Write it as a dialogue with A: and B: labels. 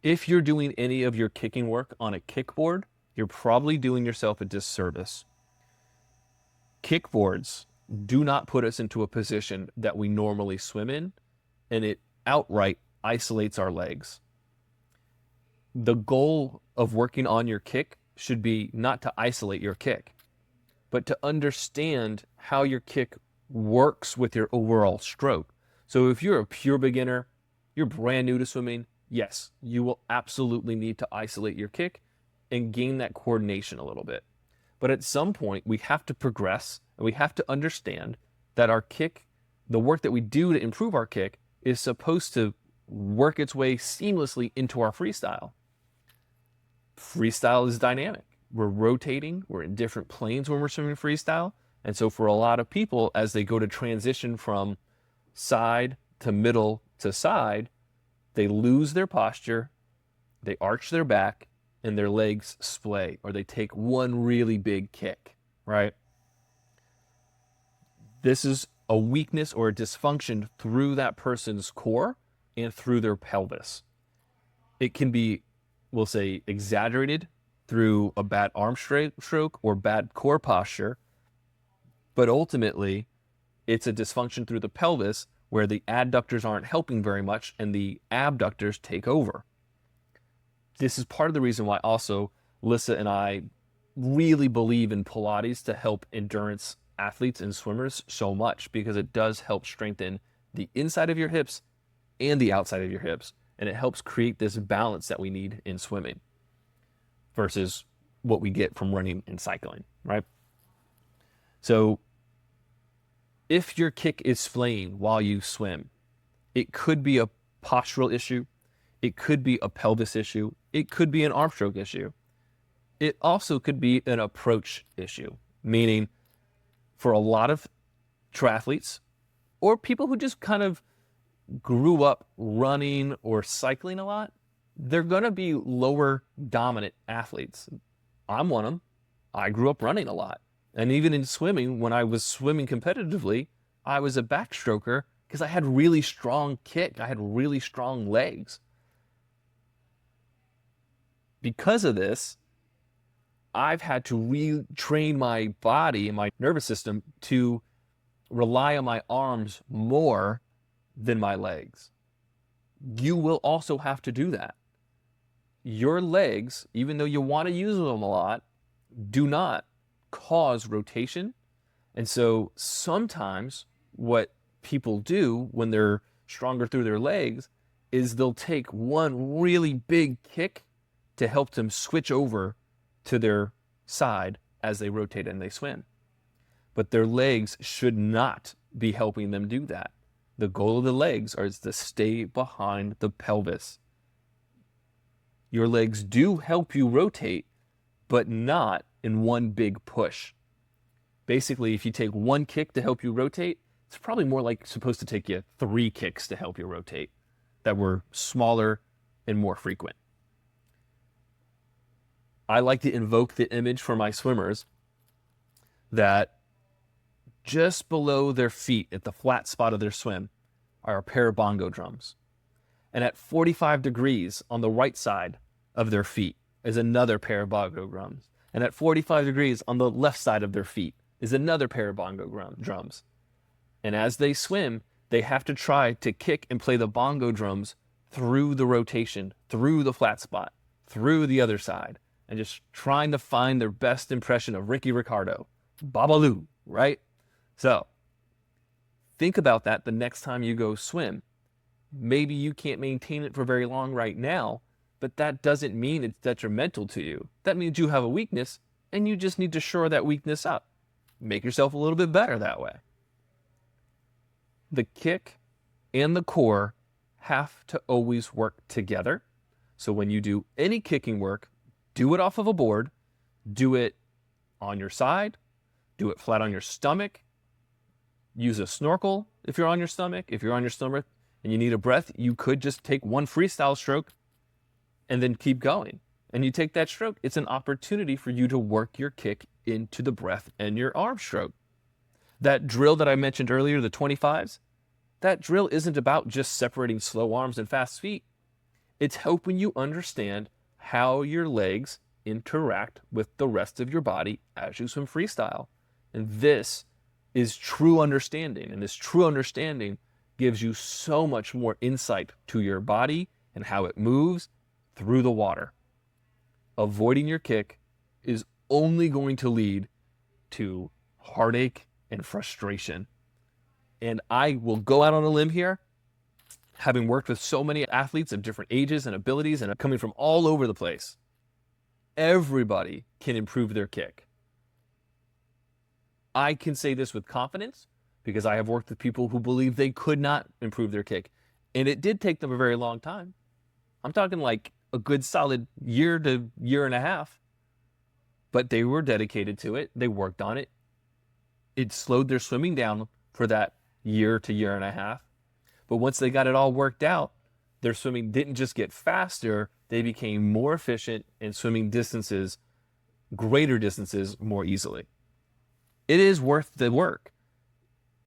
A: If you're doing any of your kicking work on a kickboard, you're probably doing yourself a disservice. Kickboards do not put us into a position that we normally swim in, and it outright isolates our legs. The goal of working on your kick should be not to isolate your kick, but to understand how your kick works with your overall stroke. So if you're a pure beginner, you're brand new to swimming, yes, you will absolutely need to isolate your kick and gain that coordination a little bit. But at some point, we have to progress and we have to understand that our kick, the work that we do to improve our kick, is supposed to work its way seamlessly into our freestyle. Freestyle is dynamic. We're rotating, we're in different planes when we're swimming freestyle. And so for a lot of people, as they go to transition from side to middle to side, they lose their posture, they arch their back, and their legs splay, or they take one really big kick, right? This is a weakness or a dysfunction through that person's core and through their pelvis. It can be, we'll say, exaggerated through a bad arm stroke or bad core posture, but ultimately it's a dysfunction through the pelvis where the adductors aren't helping very much and the abductors take over. This is part of the reason why also Lissa and I really believe in Pilates to help endurance athletes and swimmers so much, because it does help strengthen the inside of your hips and the outside of your hips, and it helps create this balance that we need in swimming versus what we get from running and cycling, right? So if your kick is splaying while you swim, it could be a postural issue, it could be a pelvis issue, it could be an arm stroke issue. It also could be an approach issue, meaning for a lot of triathletes or people who just kind of grew up running or cycling a lot, they're going to be lower dominant athletes. I'm one of them. I grew up running a lot. And even in swimming, when I was swimming competitively, I was a backstroker because I had really strong kick. I had really strong legs. Because of this, I've had to retrain my body and my nervous system to rely on my arms more than my legs. You will also have to do that. Your legs, even though you want to use them a lot, do not cause rotation. And so sometimes what people do when they're stronger through their legs is they'll take one really big kick to help them switch over to their side as they rotate and they swim. But their legs should not be helping them do that. The goal of the legs is to stay behind the pelvis. Your legs do help you rotate, but not in one big push. Basically, if you take one kick to help you rotate, it's probably more like supposed to take you 3 kicks to help you rotate that were smaller and more frequent. I like to invoke the image for my swimmers that just below their feet at the flat spot of their swim are a pair of bongo drums. And at 45 degrees on the right side of their feet is another pair of bongo drums. And at 45 degrees on the left side of their feet is another pair of bongo drums. And as they swim, they have to try to kick and play the bongo drums through the rotation, through the flat spot, through the other side, and just trying to find their best impression of Ricky Ricardo, Babalu, right? So think about that the next time you go swim. Maybe you can't maintain it for very long right now, but that doesn't mean it's detrimental to you. That means you have a weakness and you just need to shore that weakness up. Make yourself a little bit better that way. The kick and the core have to always work together. So when you do any kicking work, do it off of a board, do it on your side, do it flat on your stomach, use a snorkel if you're on your stomach. If you're on your stomach and you need a breath, you could just take one freestyle stroke and then keep going. And you take that stroke, it's an opportunity for you to work your kick into the breath and your arm stroke. That drill that I mentioned earlier, the 25s, that drill isn't about just separating slow arms and fast feet. It's helping you understand how your legs interact with the rest of your body as you swim freestyle. And this is true understanding. And this true understanding gives you so much more insight to your body and how it moves through the water. Avoiding your kick is only going to lead to heartache and frustration. And I will go out on a limb here, having worked with so many athletes of different ages and abilities and coming from all over the place. Everybody can improve their kick. I can say this with confidence because I have worked with people who believe they could not improve their kick. And it did take them a very long time. I'm talking like a good solid year to year and a half. But they were dedicated to it. They worked on it. It slowed their swimming down for that year to year and a half. But once they got it all worked out, their swimming didn't just get faster, they became more efficient in swimming distances, greater distances, more easily. It is worth the work.